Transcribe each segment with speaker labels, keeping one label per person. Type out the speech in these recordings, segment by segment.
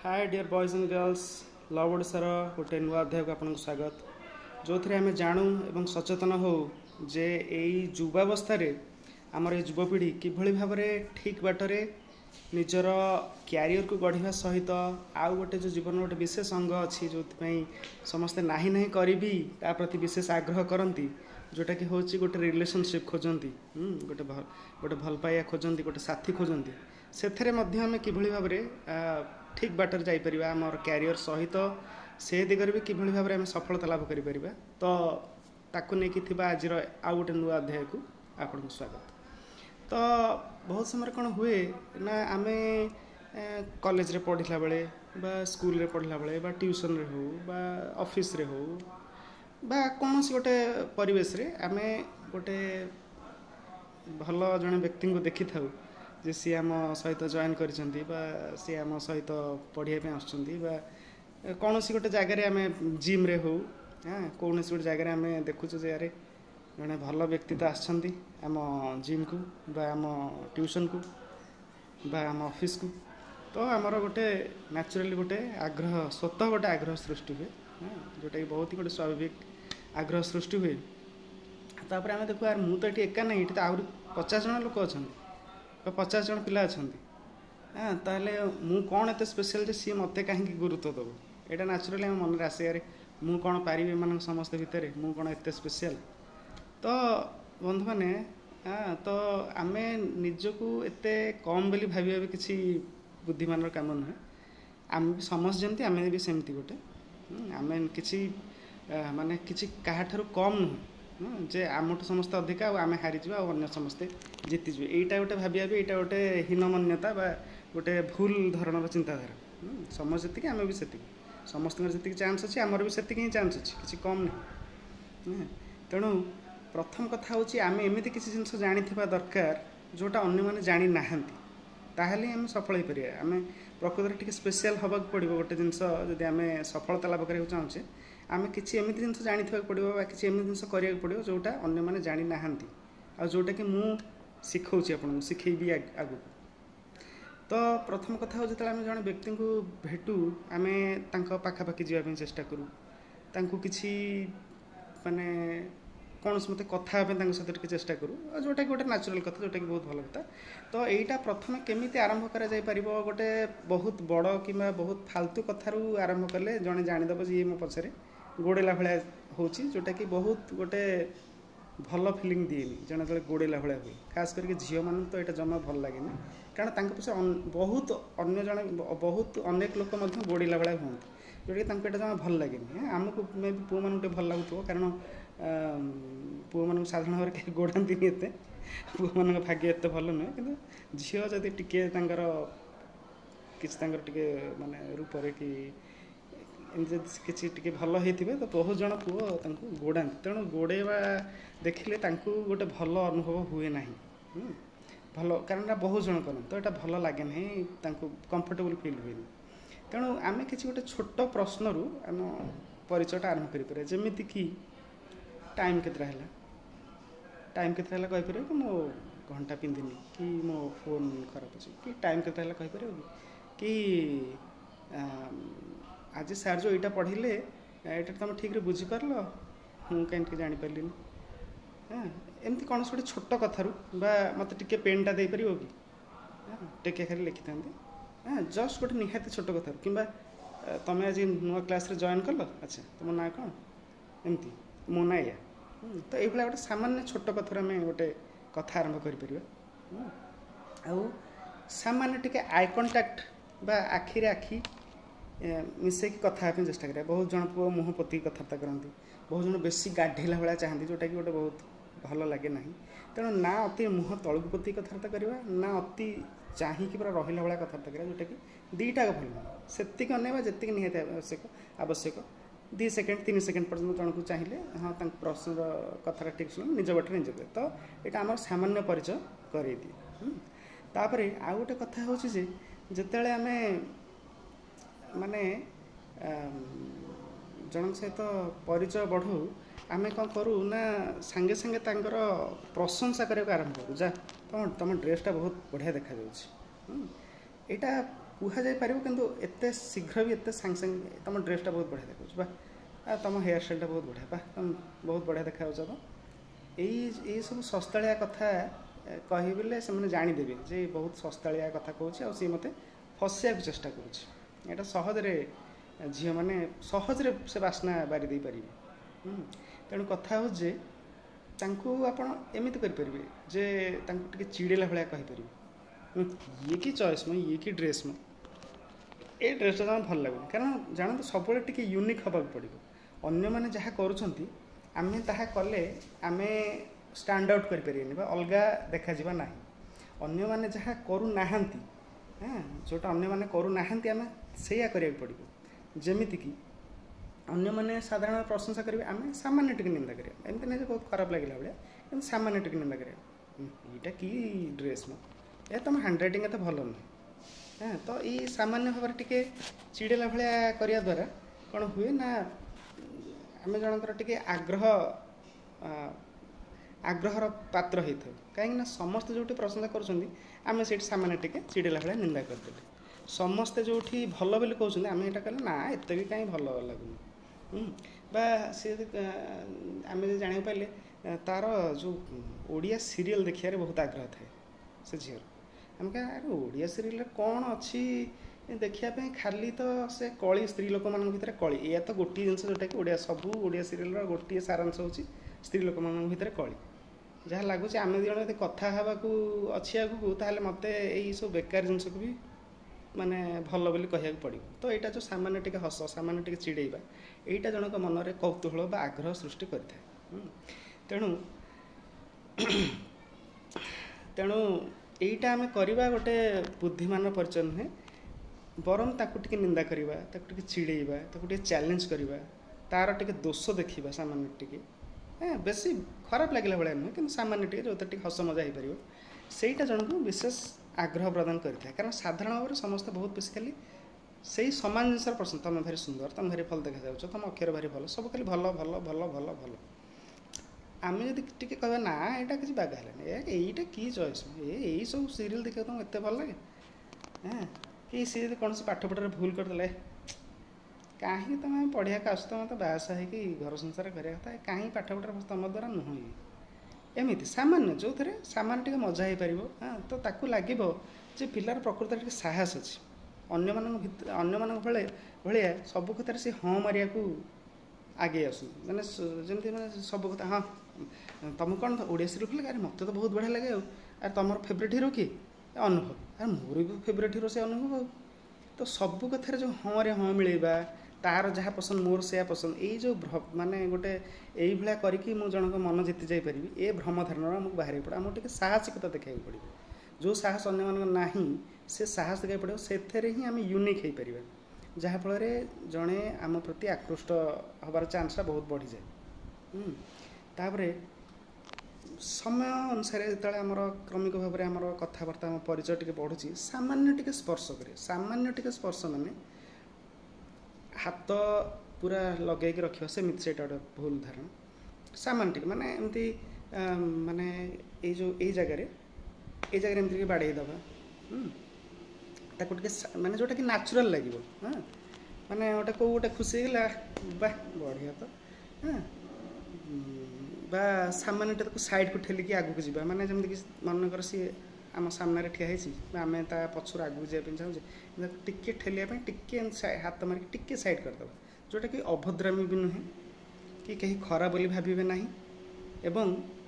Speaker 1: Hi dear boys and girls love ओडिशार गोटे नुआ अध्याय को आपको स्वागत जो थे आम जानू एवं सचेतन हो जे यही युवावस्था आमर ये युवपीढ़ी किभली भाव ठीक बाटर निजर क्यारियर को गढ़ा सहित आउ गोटे जो जीवन गोटे विशेष अंग अच्छी जो समस्ते ना ना करी ता प्रति विशेष आग्रह करती जोटा कि हूँ गोटे रिलेशनशिप खोजती गोटे भल पाइया खोजती गोटे साथी खोजती से आम किभली भाव ठीक बाटर जापर आमर क्यारियर सहित से दिगरे भी किभली भाव आम सफलता लाभ कर तो ताकू नहीं आज आउ गोटे नुआ अध्याय को आपको स्वागत। तो बहुत समय कौन हुए ना आम कॉलेज रे पढ़ला बेले बा स्कूल रे पढ़ला बेले बा ट्यूशन रे हो बा ऑफिस रे हो बा कौन सी गोटे परिवेश रे आम गोटे भल जड़े व्यक्ति को देखी था जे सी आम सहित जॉइन कर सी आम सहित पढ़ाई आसुँच कौन सी गोटे जगार आम जिम रे हो हाँ कौन सी गोटे जगार आम देखुचु जे यार जड़े भल व्यक्ति तो आसछंती आम जिम को बा आम ट्यूशन को बा आम ऑफिस को तो आमर गोटे नेचुरली गोटे आग्रह स्वतः गोटे आग्रह सृष्टि हुए जोटा कि बहुत ही गोटे स्वाभाविक आग्रह सृष्टि हुए तापर आम देखो यार मु तो ये एका नहीं ये तो आहरी 50 जन लोक अच्छा 50 जन पिला अच्छा हाँ ताहले मु कौन एत स्पेशल जे सी मत कहीं गुरुत्व दब यहाँ नेचुराली आम मन आसे यार मु कौन पारि एम समस्त भितर मु कौन एत स्पेशल तो बंधु मैंने हाँ तो आम निजक एत कम बोली भाविया भी किसी बुद्धिमान काम नुहे आम भी समस्त जमी आम भी सेमती गोटे आम कि माने किसी क्या कम नुहे जे आमठू समस्त अधिका आम हारीजा और समस्ते जीतीजे यहीटा गोटे भाविया भी यहाँ गोटे हीनमान्यता बा गोटे भूल धरण चिंताधारा समस्त जी आम भी से समस्त जी चान्स अच्छी आमर भी से ही चान्स अच्छी किसी कम नहीं तेणु प्रथम कथा हूँ आम एमती किसी जिन जानी दरकार जोटा अन्य मैंने जानी ना ताहले आम सफल हो पार आम प्रकृति टी स्पेशल हाँ पड़ो गोटे जिनस जदि आम सफलता लाभ करा चाहूँचे आम किसी एमती जिन जानी पड़ो किसी एमती जिन करा पड़ो जोटा अन्य मैंने जानी ना आ जोटा कि मु शिखौची आपको शिखेबी आगू तो प्रथम कथा हूँ जो आम जड़े व्यक्ति को भेटू आम पाखापाखि जावाई चेष्टा करूँ किसी माने कौन से मत कथा सहित चेष्टा करूँ जोटा कि गोटे नेचुरल कथा जोटा कि बहुत भल कथा तो यहाँ प्रथम केमी आरंभ कर गोटे बहुत बड़ कि बहुत फालतू कथारू आरंभ कले जड़े जानीदेव जी मो पचर गोड़ेला भाया हूँ जोटा कि बहुत गोटे भल फिलिंग दिएनि जड़े जो गोड़ेला भाया हुए खास करके झील मान तो यहाँ जमा भल लगे कारण पीछे बहुत अन्य जड़े बहुत अनेक लोक गोड़ेला भाया हूँ जोटा कि जमा भल लगे आमको मे भी पुआ मानक भल लगुव कारण पुआ मान साधारण भाव में गोड़ाती एत पुआ मान भाग्य एत भल नुहे कि झील जदि टिके किसी टे माने रूप कि किसी टे भल होते तो बहुत जन पुओ गोड़ा तेणु गोड़ेवा देखिले गोटे भल अनुभव हुए ना भल कारण बहुत जन कर तो यहाँ भल लगे ना कंफर्टेबल फील हुए तेणु आम कि गोटे छोट प्रश्न रू आम परिचयटा आरंभ कर जमी कि टाइम केतरा है टाइम केतरा है कहीपर कि मो घंटा पिंधिनी कि मो फोन खराब अच्छे कि टाइम केतरा है कहीपर कि आज सार जो यहाँ पढ़ले यहाँ तुम ठीक बुझीपार हूँ कहीं जापारे हाँ एमती कौन गोटे छोट कथारू मत टे पेनटा दे पार कि टेके खाली लिखि था हाँ जस्ट गोटे निहाती छोट कथारू कि तुम आज नुआ क्लास रे जॉइन कल अच्छा तुम ना कौन एमती मो ना या तो ये गोटे सामान्य छोट कथार आम गोटे कथा आरंभ कर सामान्य टे आई कंटाक्ट बा आखिरे आखि मिसेक कथा चेष्टा करें बहुत जन पुओ मुँह पोति कथबार्ता करती बहुत जन बेसी गाढ़ेला भाया चाहती जोटा कि गोटे बहुत भल लगे ना तेणु ना अति मुँह तलू पोति कथबार्ता करवा ना अति चाहिए पूरा रहा भाया कथबार्ता करा जोटा कि दीटा भल से अनेवा जी निहत आवश्यक 2 सेकेंड 3 सेकेंड पर्यटन जन को चाहिए हाँ प्रश्न कथा ठीक शुण निज बाटे निजे तो यहाँ आम सामान्य परिचय कर दिए तापर आउ गोटे कथा हूँ जिते आम माने जन सहित परिचय बढ़ू आम कौन करूँ ना सांगे सांगे प्रशंसा करने आरंभ करूँ जा तुम ड्रेसटा बहुत बढ़िया देखा यहाँ କୁହାଯାଇପାରିବ କିନ୍ତୁ ଏତେ ଶୀଘ୍ର ବି ଏତେ ସାଙ୍ଗେ ସାଙ୍ଗେ ତୁମ ଡ୍ରେସ୍ଟା ବହୁତ ବଢ଼ିଆ ଦେଖାଉଛି ବା ତୁମ ହେୟାର ଷ୍ଟାଇଲ୍ଟା ବହୁତ ବଢ଼ିଆ ବା ତୁମ ବହୁତ ବଢ଼ିଆ ଦେଖାଯାଉଛ ତ ଏଇସବୁ ଶସ୍ତାଳିଆ କଥା କହିଲେ ସେମାନେ ଜାଣିଦେବେ ଯେ ବହୁତ ଶସ୍ତାଳିଆ କଥା କହୁଛି ଆଉ ସିଏ ମୋତେ ଫସିବାକୁ ଚେଷ୍ଟା କରୁଛି। ଏଇଟା ସହଜରେ ଝିଅମାନେ ସହଜରେ ସେ ବାସ୍ନା ବାରି ଦେଇପାରିବେ। ତେଣୁ କଥା ହେଉଛି ଯେ ତାଙ୍କୁ ଆପଣ ଏମିତି କରିପାରିବେ ଯେ ତାଙ୍କୁ ଟିକେ ଚିଡ଼େଇଲା ଭଳିଆ କହିପାରିବେ, ଇଏ କି ଚଏସ୍ ମ, ଇଏ କି ଡ୍ରେସ୍ ମ, ଏ ଡ୍ରେସ୍ଟା ତାଙ୍କୁ ଭଲ ଲାଗୁନି। କାରଣ ଜାଣନ୍ତୁ ସବୁବେଳେ ଟିକେ ୟୁନିକ୍ ହେବାକୁ ପଡ଼ିବ। ଅନ୍ୟମାନେ ଯାହା କରୁଛନ୍ତି ଆମେ ତାହା କଲେ ଆମେ ଷ୍ଟାଣ୍ଡ ଆଉଟ୍ କରିପାରିବାନି ବା ଅଲଗା ଦେଖାଯିବା ନାହିଁ। ଅନ୍ୟମାନେ ଯାହା କରୁନାହାନ୍ତି, ଯେଉଁଟା ଅନ୍ୟମାନେ କରୁନାହାନ୍ତି ଆମେ ସେଇଆ କରିବାକୁ ପଡ଼ିବ। ଯେମିତିକି ଅନ୍ୟମାନେ ସାଧାରଣ ପ୍ରଶଂସା କରିବେ, ଆମେ ସାମାନ୍ୟ ଟିକେ ନିନ୍ଦା କରିବା। ଏମିତି ନାହିଁ ଯେ ବହୁତ ଖରାପ ଲାଗିଲା ଭଳିଆ, କିନ୍ତୁ ସାମାନ୍ୟ ଟିକେ ନିନ୍ଦା କରିବା। ଏଇଟା କି ଡ୍ରେସ୍ ମ, ତୁମ ହ୍ୟାଣ୍ଡରାଇଟିଂ ଏତେ ଭଲ ନୁହେଁ। ତ ଏଇ ସାମାନ୍ୟ ଭାବରେ ଟିକେ ଚିଡ଼େଇଲା ଭଳିଆ କରିବା ଦ୍ୱାରା କ'ଣ ହୁଏ ନା ଆମେ ଜଣଙ୍କର ଟିକେ ଆଗ୍ରହର ପାତ୍ର ହେଇଥାଉ। କାହିଁକିନା ସମସ୍ତେ ଯେଉଁଠି ପ୍ରଶଂସା କରୁଛନ୍ତି ଆମେ ସେଇଠି ସାମାନ୍ୟ ଟିକେ ଚିଡ଼େଇଲା ଭଳିଆ ନିନ୍ଦା କରିଦେଲେ। ସମସ୍ତେ ଯେଉଁଠି ଭଲ ବୋଲି କହୁଛନ୍ତି ଆମେ ଏଇଟା କଲେ ନା ଏତେ ବି କାହିଁ ଭଲ ଲାଗୁନି। ବା ସେ ଆମେ ଯଦି ଜାଣିବାକୁ ପାଇଲେ ତା'ର ଯେଉଁ ଓଡ଼ିଆ ସିରିଏଲ୍ ଦେଖିବାରେ ବହୁତ ଆଗ୍ରହ ଥାଏ ସେ ଝିଅର। ଆମେ ଆରେ ଓଡ଼ିଆ ସିରିଏଲ୍ରେ କ'ଣ ଅଛି ଦେଖିବା ପାଇଁ, ଖାଲି ତ ସେ କଳି, ସ୍ତ୍ରୀ ଲୋକମାନଙ୍କ ଭିତରେ କଳି। ଏଇଆ ତ ଗୋଟିଏ ଜିନିଷ ଯେଉଁଟାକି ସବୁ ଓଡ଼ିଆ ସିରିଏଲ୍ର ଗୋଟିଏ ସାରାଂଶ ହେଉଛି ସ୍ତ୍ରୀ ଲୋକମାନଙ୍କ ଭିତରେ କଳି। ଯାହା ଲାଗୁଛି ଆମେ ଦୁଇ ଜଣ ଯଦି କଥା ହେବାକୁ ଅଛି ଆଗକୁ ତାହେଲେ ମୋତେ ଏଇସବୁ ବେକାର ଜିନିଷକୁ ବି ମାନେ ଭଲ ବୋଲି କହିବାକୁ ପଡ଼ିବ। ତ ଏଇଟା ଯେଉଁ ସାମାନ୍ୟ ଟିକେ ହସ, ସାମାନ୍ୟ ଟିକେ ଚିଡ଼େଇବା, ଏଇଟା ଜଣଙ୍କ ମନରେ କୌତୂହଳ ବା ଆଗ୍ରହ ସୃଷ୍ଟି କରିଥାଏ। ତେଣୁ ଏଇଟା ଆମେ କରିବା ଗୋଟେ ବୁଦ୍ଧିମାନର ପରିଚୟ ନୁହେଁ, ବରଂ ତାକୁ ଟିକେ ନିନ୍ଦା କରିବା, ତାକୁ ଟିକେ ଚିଡ଼େଇବା, ତାକୁ ଟିକେ ଚ୍ୟାଲେଞ୍ଜ କରିବା, ତା'ର ଟିକେ ଦୋଷ ଦେଖିବା ସାମାନ୍ୟ ଟିକେ, ବେଶୀ ଖରାପ ଲାଗିଲା ଭଳିଆ ନୁହେଁ କିନ୍ତୁ ସାମାନ୍ୟ ଟିକେ ଯେଉଁଥିରେ ଟିକେ ହସ ମଜା ହେଇପାରିବ, ସେଇଟା ଜଣଙ୍କୁ ବିଶେଷ ଆଗ୍ରହ ପ୍ରଦାନ କରିଥାଏ। କାରଣ ସାଧାରଣ ଭାବରେ ସମସ୍ତେ ବହୁତ ବେଶୀ ଖାଲି ସେଇ ସମାନ ଜିନିଷର ପ୍ରଶ୍ନ, ତୁମେ ଭାରି ସୁନ୍ଦର, ତୁମେ ଭାରି ଭଲ ଦେଖାଯାଉଛ, ତୁମ ଅକ୍ଷର ଭାରି ଭଲ, ସବୁ ଖାଲି ଭଲ ଭଲ ଭଲ ଭଲ ଭଲ। ଆମେ ଯଦି ଟିକେ କହିବା ନା ଏଇଟା କିଛି ବାଗା ହେଲାନି, ଏଇଟା କି ଚଏସ୍, ଏଇସବୁ ସିରିଏଲ୍ ଦେଖିବାକୁ ତୁମକୁ ଏତେ ଭଲ ଲାଗେ, କି ସିଏ ଯଦି କୌଣସି ପାଠପଢ଼ାରେ ଭୁଲ କରିଦେଲେ, କାହିଁକି ତୁମେ ପଢ଼ିବାକୁ ଆସୁଛ, ତୁମେ ତ ବାହାସାହା ହେଇକି ଘର ସଂସାର କରିବା କଥା, କାହିଁକି ପାଠପଢ଼ାରେ ତୁମ ଦ୍ୱାରା ନୁହେଁ। ଏମିତି ସାମାନ୍ୟ ଯେଉଁଥିରେ ସାମାନ୍ୟ ଟିକେ ମଜା ହେଇପାରିବ, ତ ତାକୁ ଲାଗିବ ଯେ ପିଲାର ପ୍ରକୃତରେ ଟିକେ ସାହସ ଅଛି। ଅନ୍ୟମାନଙ୍କ ଭଳିଆ ସବୁ କଥାରେ ସେ ହଁ ମାରିବାକୁ ଆଗେଇ ଆସୁନି। ମାନେ ଯେମିତି ମାନେ ସବୁ କଥା, ହଁ ତୁମକୁ କ'ଣ ଓଡ଼ିଆ ସିରିଏଲ୍ ଭଲ ଲାଗେ, ଆରେ ମୋତେ ତ ବହୁତ ବଢ଼ିଆ ଲାଗେ, ଆଉ ଆରେ ତୁମର ଫେଭରେଟ୍ ହିରୋ କିଏ, ଅନୁଭବ, ଆରେ ମୋର ବି ଫେଭରେଟ୍ ହିରୋ ସେ ଅନୁଭବ। ଆଉ ତ ସବୁ କଥାରେ ଯେଉଁ ହଁରେ ହଁ ମିଳେଇବା, ତା'ର ଯାହା ପସନ୍ଦ ମୋର ସେୟା ପସନ୍ଦ, ଏଇ ଯେଉଁ ମାନେ ଗୋଟେ ଏଇଭଳିଆ କରିକି ମୁଁ ଜଣଙ୍କ ମନ ଜିତି ଯାଇପାରିବି, ଏ ଭ୍ରମ ଧାରଣାରୁ ଆମକୁ ବାହାରିବାକୁ ପଡ଼ିବ। ଆମକୁ ଟିକେ ସାହସିକତା ଦେଖାଇବାକୁ ପଡ଼ିବ। ଯେଉଁ ସାହସ ଅନ୍ୟମାନଙ୍କ ନାହିଁ ସେ ସାହସ ଦେଖାଇବାକୁ ପଡ଼ିବ। ସେଥିରେ ହିଁ ଆମେ ୟୁନିକ୍ ହେଇପାରିବା, ଯାହାଫଳରେ ଜଣେ ଆମ ପ୍ରତି ଆକୃଷ୍ଟ ହେବାର ଚାନ୍ସଟା ବହୁତ ବଢ଼ିଯାଏ। ତାପରେ ସମୟ ଅନୁସାରେ ଯେତେବେଳେ ଆମର କ୍ରମିକ ଭାବରେ ଆମର କଥାବାର୍ତ୍ତା, ଆମ ପରିଚୟ ଟିକେ ବଢ଼ୁଛି, ସାମାନ୍ୟ ଟିକେ ସ୍ପର୍ଶ କରିବା। ସାମାନ୍ୟ ଟିକେ ସ୍ପର୍ଶ ମାନେ ହାତ ପୁରା ଲଗେଇକି ରଖିବା, ସେମିତି ସେଇଟା ଗୋଟେ ଭୁଲ ଧାରଣା। ସାମାନ୍ୟ ଟିକେ ମାନେ ଏମିତି ମାନେ ଏଇ ଜାଗାରେ ଏମିତି ଟିକେ ବାଡ଼େଇ ଦେବା, ତାକୁ ଟିକେ ମାନେ ଯେଉଁଟାକି ନ୍ୟାଚୁରାଲ୍ ଲାଗିବ। ମାନେ କୋଉ ଗୋଟେ ଖୁସି ହେଇଗଲା, ବାଃ ବଢ଼ିଆ ତ, ବା ସାମାନ୍ୟଟା ତାକୁ ସାଇଡ଼୍କୁ ଠେଲିକି ଆଗକୁ ଯିବା। ମାନେ ଯେମିତିକି ମନେକର ସିଏ ଆମ ସାମ୍ନାରେ ଠିଆ ହେଇଛି ବା ଆମେ ତା ପଛରୁ ଆଗକୁ ଯିବା ପାଇଁ ଚାହୁଁଛେ, ତାକୁ ଟିକେ ଠେଲିବା ପାଇଁ ଟିକେ ହାତ ମାରିକି ଟିକେ ସାଇଡ଼୍ କରିଦେବା, ଯେଉଁଟାକି ଅଭଦ୍ରାମୀ ବି ନୁହେଁ କି କେହି ଖରାପ ବୋଲି ଭାବିବେ ନାହିଁ। ଏବଂ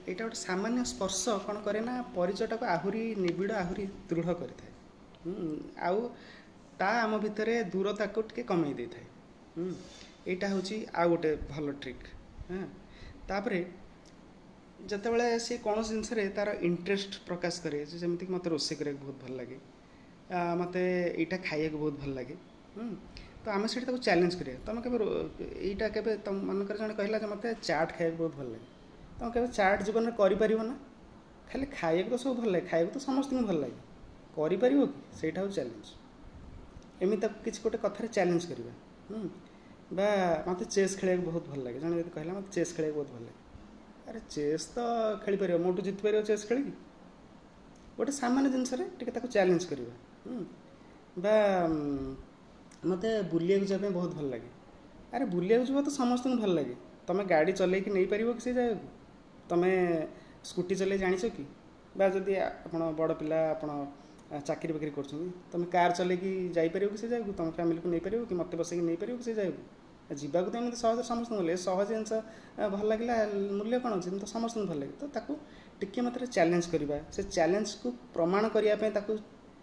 Speaker 1: ଏଇଟା ଗୋଟେ ସାମାନ୍ୟ ସ୍ପର୍ଶ କ'ଣ କରେ ନା ପରିଚୟଟାକୁ ଆହୁରି ନିବିଡ଼, ଆହୁରି ଦୃଢ଼ କରିଥାଏ। ଆଉ ଆମ ଭିତରେ ଦୂରତାକୁ ଟିକେ କମେଇ ଦେଇଥାଏ। ଏଇଟା ହେଉଛି ଆଉ ଗୋଟେ ଭଲ ଟ୍ରିକ୍। ତାପରେ ଯେତେବେଳେ ସେ କୌଣସି ଜିନିଷରେ ତା'ର ଇଣ୍ଟରେଷ୍ଟ ପ୍ରକାଶ କରେ, ଯେମିତିକି ମୋତେ ରୋଷେଇ କରିବାକୁ ବହୁତ ଭଲ ଲାଗେ, ମୋତେ ଏଇଟା ଖାଇବାକୁ ବହୁତ ଭଲ ଲାଗେ, ତ ଆମେ ସେଇଟା ତାକୁ ଚ୍ୟାଲେଞ୍ଜ କରିବା। ତୁମେ କେବେ ଏଇଟା କେବେ ମନେକର ଜଣେ କହିଲା ଯେ ମୋତେ ଚାଟ୍ ଖାଇବାକୁ ବହୁତ ଭଲ ଲାଗେ, ତୁମେ କେବେ ଚାଟ୍ ଜୀବନରେ କରିପାରିବ ନା? ଖାଲି ଖାଇବାକୁ ତ ସବୁ ଭଲ ଲାଗେ, ଖାଇବାକୁ ତ ସମସ୍ତଙ୍କୁ ଭଲ ଲାଗେ, କରିପାରିବ କି? ସେଇଟା ହେଉଛି ଚ୍ୟାଲେଞ୍ଜ। ଏମିତି ତାକୁ କିଛି ଗୋଟେ କଥାରେ ଚ୍ୟାଲେଞ୍ଜ କରିବା। ବା ମୋତେ ଚେସ୍ ଖେଳିବାକୁ ବହୁତ ଭଲ ଲାଗେ, ଜଣେ ଯଦି କହିଲା ମୋତେ ଚେସ୍ ଖେଳିବାକୁ ବହୁତ ଭଲ ଲାଗେ, ଆରେ ଚେସ୍ ତ ଖେଳିପାରିବ, ମୋଠୁ ଜିତିପାରିବ ଚେସ୍ ଖେଳିକି? ଗୋଟେ ସାମାନ୍ୟ ଜିନିଷରେ ଟିକେ ତାକୁ ଚ୍ୟାଲେଞ୍ଜ କରିବା। बा मत बुलिया जावाई बहुत भल लगे। अरे बुलिया जीव तो समस्त भल लगे। तुम गाड़ी चल नहीं पार कि से जगह तुम्हें स्कूटी चल जान कि जदि आप बड़ पिला आप चाकरी बाकरी कर तुम कार चल जापर कि से जगह तुम फैमिली को नहीं पार कि मत बस नहीं पार कि से जगह जावाक तो एमती सहज समस्त भले सहज जिन भल लगे मूल्य कौन अच्छे तो समस्त भल लगे। तो टिके मात्र चैलेंज करवा से चैलेंज को प्रमाण करने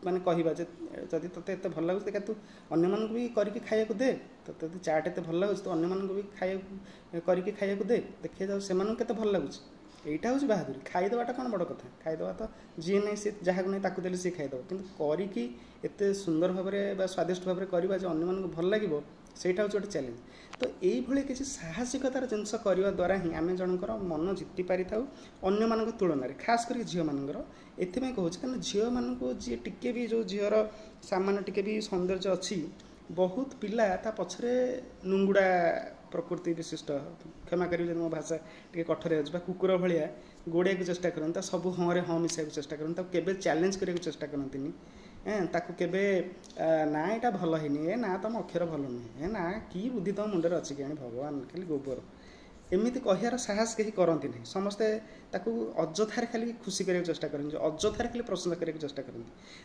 Speaker 1: माने कहवा जदि ते एत भल लगुच तू अन्य मानक भी करके खाया दे तो चाट एत भल लगुच तो अन्य मानक भी करके खाया दे देखिए जाओ से केते भल लगुच। यहाँ हूँ बाहादुरी खाईदेवाटा कौन बड़ कथा खाईदेवा तो जी नहीं सी जहाँ नहीं ताकू देले सी खाईदेव कि करिकी एते सुंदर भाव में स्वादिष्ट भाव में करवा जो अन्य मानक भल लगे ସେଇଟା ହେଉଛି ଗୋଟେ ଚ୍ୟାଲେଞ୍ଜ। ତ ଏଇଭଳି କିଛି ସାହସିକତାର ଜିନିଷ କରିବା ଦ୍ୱାରା ହିଁ ଆମେ ଜଣଙ୍କର ମନ ଜିତି ପାରିଥାଉ ଅନ୍ୟମାନଙ୍କ ତୁଳନାରେ ଖାସ୍ କରି ଝିଅମାନଙ୍କର। ଏଥିପାଇଁ କହୁଛି କାରଣ ଝିଅମାନଙ୍କୁ ଯିଏ ଟିକେ ବି ଯେଉଁ ଝିଅର ସାମାନ୍ୟ ଟିକେ ବି ସୌନ୍ଦର୍ଯ୍ୟ ଅଛି ବହୁତ ପିଲା ତା ପଛରେ ନୁଙ୍ଗୁଡ଼ା ପ୍ରକୃତି ବିଶିଷ୍ଟ କ୍ଷମା କରିବି ଯଦି ମୋ ଭାଷା ଟିକେ କଠୋର ହେଉଛି ବା କୁକୁର ଭଳିଆ ଗୋଡ଼େଇବାକୁ ଚେଷ୍ଟା କରନ୍ତି ତା ସବୁ ହଁରେ ହଁ ମିଶାଇବାକୁ ଚେଷ୍ଟା କରନ୍ତି ତାକୁ କେବେ ଚ୍ୟାଲେଞ୍ଜ କରିବାକୁ ଚେଷ୍ଟା କରନ୍ତିନି। ताकू केबे ना यहाँ भल है ना तुम अक्षर भल नुहे ना कि बुद्धि तुम मुंडे अच्छी कि भगवान खाली गोबर एमती कहार साहस कहीं करती ना समस्ते अजथार खाली खुशी करने चेष्टा करते अजथार खाली प्रशंसा करने चेष्टा करते।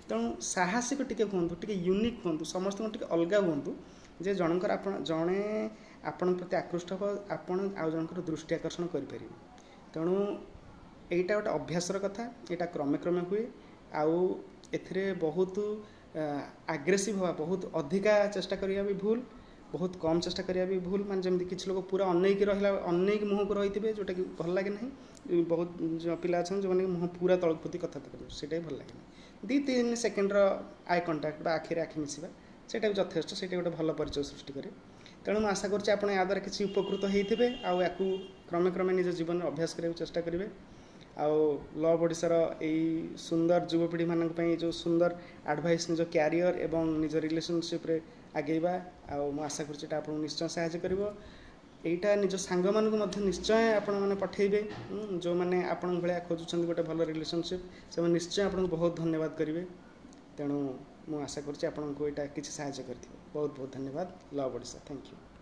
Speaker 1: तेणु साहसिक टी हूँ टे यूनिक हूँ समस्त टे अलग हूँ जे जनकर जड़े आपण प्रति आकृष्ट हम आपण आउ जनकर दृष्टि आकर्षण करें। तेणु यहीटा गोटे अभ्यासर कथा यहाँ क्रमे क्रमे हुए आउ एथिरे बहुत आग्रेसिव हवा बहुत अधिका चेष्टा करिया भी भूल बहुत कम चेष्टा करिया भी भूल माने जमती किछ लोग पूरा अनैक रहिला अनैक मुह को रहिथिबे जोटा कि भल लागे नहीं बहुत जो पिला अछन जो माने मुह पूरा तळक प्रति कथा कर सेटा भल लागे नहीं 2-3 सेकेंड रो आई कांटेक्ट बा आखिरे आखि मिसिबा सेटा भी यथेष्ट सेटा गोटे भल परिचय सृष्टि करे। तेणु मैं आशा करछि आपण या द्वारा किछि उपकृत होइथिबे आउ याकू क्रमे क्रमे निज जीवन में अभ्यास करने चेष्टा करेंगे। आउ लव ओडिशार यही सुंदर युवपीढ़ी मानी जो सुंदर एडवाइस निज क्यारियर एवं निज रिलेशनशिप रे आगेवा आउ आशा करूँ आपको निश्चय साहाय्य कर यहीटा निज सांग मानक निश्चय आपण मैंने पठेबे जो मैंने आपण भाया खोजुंट गोटे भल रिलेशनशिप से निश्चय आपको बहुत धन्यवाद करेंगे। तेणु मुझे आशा करूँ आपको यहाँ किसी साहाय्य कर बहुत बहुत धन्यवाद। Love Odisha thank you.